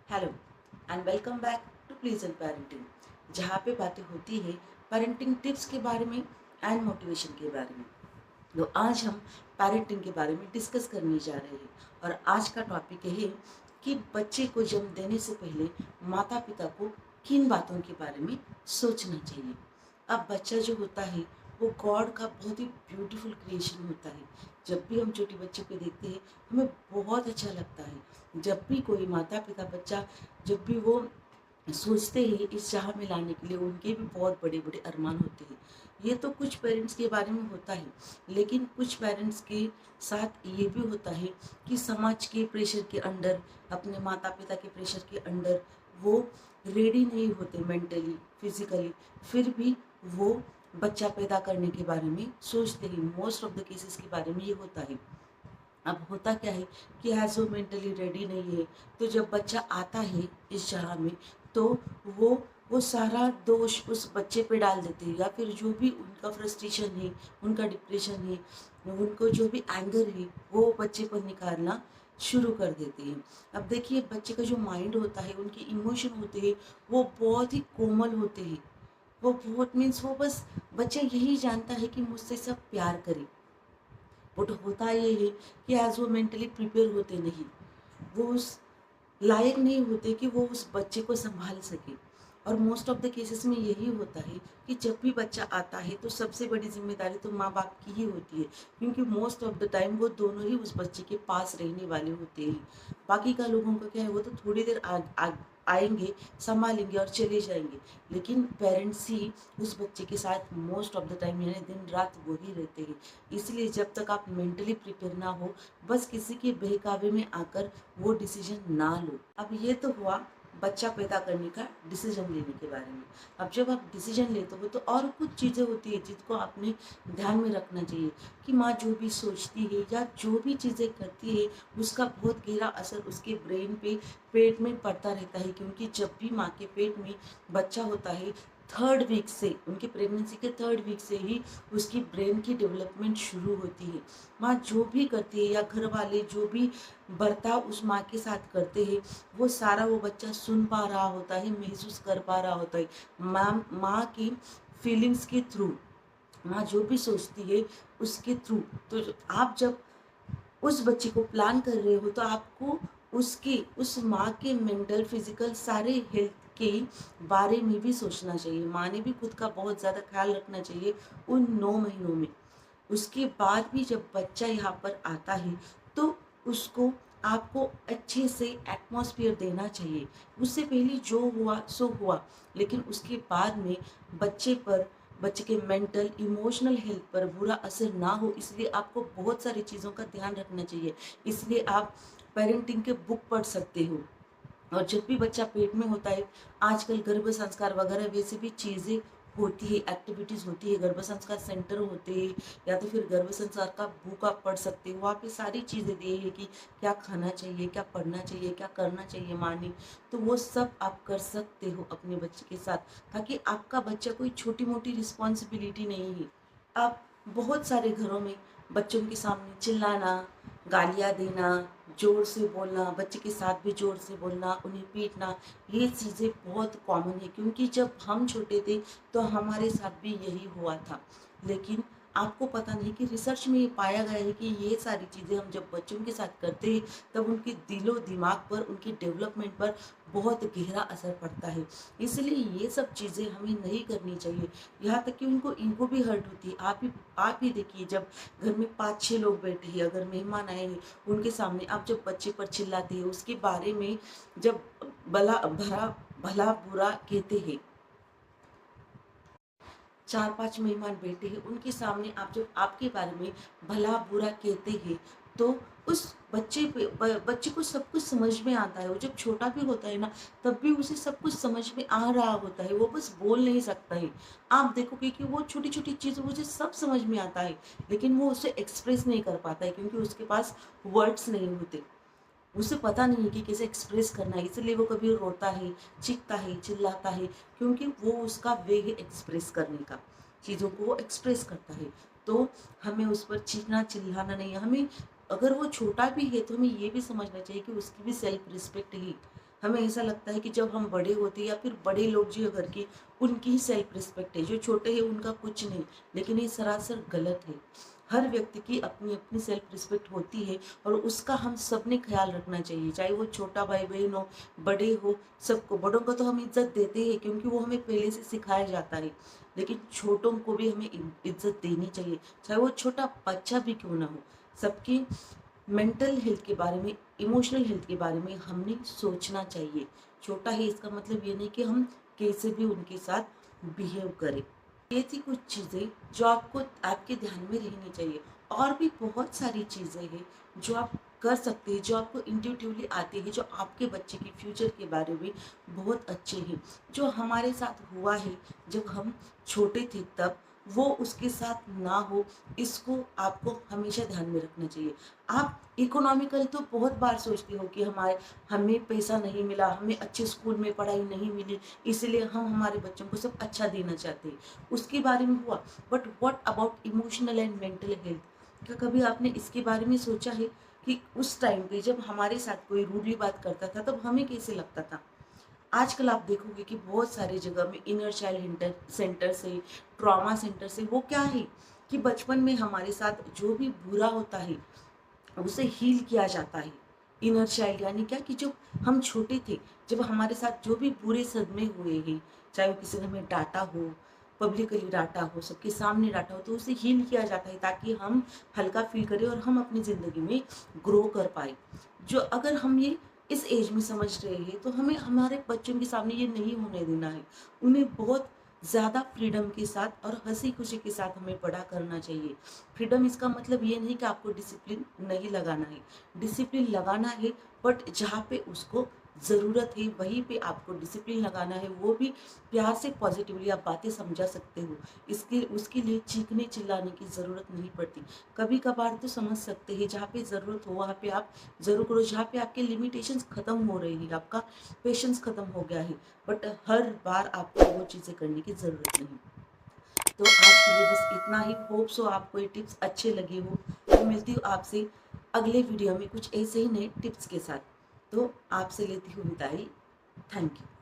Hello and welcome back to pleasant parenting, जहाँ पे बातें होती है पेरेंटिंग टिप्स के बारे में एंड मोटिवेशन के बारे में। तो आज हम पेरेंटिंग के बारे में डिस्कस करने जा रहे हैं और आज का टॉपिक है कि बच्चे को जन्म देने से पहले माता पिता को किन बातों के बारे में सोचना चाहिए। अब बच्चा जो होता है वो गॉड का बहुत ही ब्यूटीफुल क्रिएशन होता है। जब भी हम छोटे बच्चे को देखते हैं हमें बहुत अच्छा लगता है। जब भी कोई माता पिता बच्चा जब भी वो सोचते हैं इस चाह में लाने के लिए, उनके भी बहुत बड़े बड़े अरमान होते हैं। ये तो कुछ पेरेंट्स के बारे में होता है, लेकिन कुछ पेरेंट्स के साथ ये भी होता है कि समाज के प्रेशर के अंडर, अपने माता पिता के प्रेशर के अंडर वो रेडी नहीं होते मेंटली फिजिकली, फिर भी वो बच्चा पैदा करने के बारे में सोचते हैं। मोस्ट ऑफ द केसेस के बारे में ये होता है। अब होता क्या है कि एज वो मेंटली रेडी नहीं है, तो जब बच्चा आता है इस जहाँ में, तो वो वो सारा दोष उस बच्चे पे डाल देते हैं, या फिर जो भी उनका फ्रस्ट्रेशन है, उनका डिप्रेशन है, उनको जो भी एंगर है वो बच्चे पर निकालना शुरू कर देते हैं। अब देखिए बच्चे का जो माइंड होता है, उनके इमोशन होते हैं, वो बहुत ही कोमल होते हैं। वो बहुत मीन्स वो बस बच्चा यही जानता है कि मुझसे सब प्यार करे। बट होता ये है कि एज वो मेंटली प्रिपेयर होते नहीं, वो उस लायक नहीं होते कि वो उस बच्चे को संभाल सके। और मोस्ट ऑफ द केसेस में यही होता है कि जब भी बच्चा आता है तो सबसे बड़ी जिम्मेदारी तो माँ बाप की ही होती है, क्योंकि मोस्ट ऑफ द टाइम वो दोनों ही उस बच्चे के पास रहने वाले होते हैं। बाकी का लोगों का क्या है, वो तो थोड़ी देर आएंगे, संभालेंगे और चले जाएंगे, लेकिन पेरेंट्स ही उस बच्चे के साथ मोस्ट ऑफ द टाइम यानी दिन रात वही रहते हैं। इसलिए जब तक आप मेंटली प्रिपेयर ना हो, बस किसी के बहकावे में आकर वो डिसीजन ना लो। अब ये तो हुआ बच्चा पैदा करने का डिसीजन लेने के बारे में। अब जब आप डिसीजन लेते हो तो और कुछ चीज़ें होती है जिसको आपने ध्यान में रखना चाहिए कि माँ जो भी सोचती है या जो भी चीज़ें करती है उसका बहुत गहरा असर उसके ब्रेन पे, पेट में पड़ता रहता है। क्योंकि जब भी माँ के पेट में बच्चा होता है, थर्ड वीक से, उनकी प्रेगनेंसी के थर्ड वीक से ही उसकी ब्रेन की डेवलपमेंट शुरू होती है। माँ जो भी करती है या घर वाले जो भी बर्ताव उस माँ के साथ करते हैं, वो सारा वो बच्चा सुन पा रहा होता है, महसूस कर पा रहा होता है। माँ की फीलिंग्स के थ्रू, माँ जो भी सोचती है उसके थ्रू। तो आप जब उस बच्चे को प्लान कर रहे हो तो आपको उसकी, उस माँ के मेंटल फिजिकल सारे हेल्थ के बारे में भी सोचना चाहिए। माँ ने भी खुद का बहुत ज़्यादा ख्याल रखना चाहिए उन 9 महीनों में। उसके बाद भी जब बच्चा यहाँ पर आता है तो उसको, आपको अच्छे से एटमॉस्फेयर देना चाहिए। उससे पहले जो हुआ सो हुआ, लेकिन उसके बाद में बच्चे पर, बच्चे के मेंटल इमोशनल हेल्थ पर बुरा असर ना हो, इसलिए आपको बहुत सारी चीज़ों का ध्यान रखना चाहिए। इसलिए आप पेरेंटिंग के बुक पढ़ सकते हो। और जब भी बच्चा पेट में होता है, आजकल गर्भ संस्कार वगैरह वैसे भी चीज़ें होती है, एक्टिविटीज़ होती है, गर्भ संस्कार सेंटर होते हैं, या तो फिर गर्भ संस्कार का बुक आप पढ़ सकते हो। वहाँ पे सारी चीज़ें दी है कि क्या खाना चाहिए, क्या पढ़ना चाहिए, क्या करना चाहिए माँ ने। तो वो सब आप कर सकते हो अपने बच्चे के साथ, ताकि आपका बच्चा कोई छोटी मोटी रिस्पॉन्सिबिलिटी नहीं है। अब बहुत सारे घरों में बच्चों के सामने चिल्लाना, गालियाँ देना, ज़ोर से बोलना, बच्चे के साथ भी ज़ोर से बोलना, उन्हें पीटना, ये चीज़ें बहुत कॉमन है। क्योंकि जब हम छोटे थे तो हमारे साथ भी यही हुआ था। लेकिन आपको पता नहीं कि रिसर्च में ये पाया गया है कि ये सारी चीज़ें हम जब बच्चों के साथ करते हैं तब उनके दिलो दिमाग पर, उनकी डेवलपमेंट पर बहुत गहरा असर पड़ता है। इसलिए ये सब चीज़ें हमें नहीं करनी चाहिए। यहाँ तक कि उनको, इनको भी हर्ट होती है। आप ही देखिए, जब घर में 5-6 लोग बैठे हैं, अगर मेहमान आए हैं, उनके सामने आप जब बच्चे पर चिल्लाते हैं, उसके बारे में जब भला भला भला बुरा कहते हैं, 4-5 मेहमान बैठे हैं, उनके सामने आप जब आपके बारे में भला बुरा कहते हैं, तो उस बच्चे को सब कुछ समझ में आता है। वो जब छोटा भी होता है ना, तब भी उसे सब कुछ समझ में आ रहा होता है, वो बस बोल नहीं सकता है। आप देखोगे कि वो छोटी छोटी चीज़ मुझे सब समझ में आता है, लेकिन वो उसे एक्सप्रेस नहीं कर पाता है, क्योंकि उसके पास वर्ड्स नहीं होते। उसे पता नहीं है कि कैसे एक्सप्रेस करना है, इसलिए वो कभी रोता है, चीखता है, चिल्लाता है, क्योंकि वो उसका वे है एक्सप्रेस करने का, चीज़ों को वो एक्सप्रेस करता है। तो हमें उस पर चीखना चिल्लाना नहीं है। हमें, अगर वो छोटा भी है तो हमें ये भी समझना चाहिए कि उसकी भी सेल्फ रिस्पेक्ट है। हमें ऐसा लगता है कि जब हम बड़े होते हैं या फिर बड़े लोग जो है घर के, उनकी ही सेल्फ रिस्पेक्ट है, जो छोटे हैं उनका कुछ नहीं। लेकिन ये सरासर गलत है। हर व्यक्ति की अपनी अपनी सेल्फ रिस्पेक्ट होती है और उसका हम सब ने ख्याल रखना चाहिए, चाहे वो छोटा भाई बहन हो, बड़े हो, सबको। बड़ों को तो हम इज्जत देते हैं क्योंकि वो हमें पहले से सिखाया जाता है, लेकिन छोटों को भी हमें इज्जत देनी चाहिए, चाहे वो छोटा बच्चा भी क्यों ना हो। सबकी मेंटल हेल्थ के बारे में, इमोशनल हेल्थ के बारे में हमने सोचना चाहिए। छोटा है इसका मतलब ये नहीं कि हम कैसे भी उनके साथ बिहेव करें। ये थी कुछ चीज़ें जो आपको आपके ध्यान में रहनी चाहिए। और भी बहुत सारी चीज़ें हैं जो आप कर सकते हैं, जो आपको इंट्यूटिवली आती है, जो आपके बच्चे के फ्यूचर के बारे में बहुत अच्छे हैं। जो हमारे साथ हुआ है जब हम छोटे थे तब, वो उसके साथ ना हो, इसको आपको हमेशा ध्यान में रखना चाहिए। आप इकोनॉमिकल तो बहुत बार सोचते हो कि हमें पैसा नहीं मिला, हमें अच्छे स्कूल में पढ़ाई नहीं मिली, इसलिए हम हमारे बच्चों को सब अच्छा देना चाहते हैं, उसके बारे में हुआ। But what about emotional and mental health? क्या कभी आपने इसके बारे में सोचा है कि उस टाइम पे जब हमारे साथ कोई रूडली बात करता था तब हमें कैसे लगता था? आजकल आप देखोगे कि बहुत सारी जगह में इनर चाइल्ड सेंटर से, ट्रॉमा सेंटर से, वो क्या है कि बचपन में हमारे साथ जो भी बुरा होता है उसे हील किया जाता है। इनर चाइल्ड यानी क्या कि जब हम छोटे थे, जब हमारे साथ जो भी बुरे सदमे हुए हैं, चाहे वो किसी ने हमें डांटा हो, पब्लिकली डांटा हो, सबके सामने डांटा हो, तो उसे हील किया जाता है ताकि हम हल्का फील करें और हम अपनी ज़िंदगी में ग्रो कर पाए। जो अगर हम ये इस एज में समझ रहे हैं तो हमें हमारे बच्चों के सामने ये नहीं होने देना है। उन्हें बहुत ज़्यादा फ्रीडम के साथ और हंसी खुशी के साथ हमें बड़ा करना चाहिए। फ्रीडम इसका मतलब ये नहीं कि आपको डिसिप्लिन नहीं लगाना है, डिसिप्लिन लगाना है, बट जहाँ पे उसको ज़रूरत है वहीं पे आपको डिसिप्लिन लगाना है, वो भी प्यार से, पॉजिटिवली आप बातें समझा सकते हो। इसके उसके लिए चीखने चिल्लाने की ज़रूरत नहीं पड़ती। कभी कभार तो समझ सकते हैं, जहाँ पे ज़रूरत हो वहाँ पे आप ज़रूर करो, जहाँ पे आपके लिमिटेशंस ख़त्म हो रही है, आपका पेशेंस ख़त्म हो गया है, बट हर बार आपको वो चीज़ें करने की ज़रूरत नहीं। तो आज के लिए बस इतना ही। होप सो आपको ये टिप्स अच्छे लगे हो। तो मिलती हूँ आपसे अगले वीडियो में कुछ ऐसे ही नए टिप्स के साथ। तो आपसे लेती हूँ विदाई। Thank you.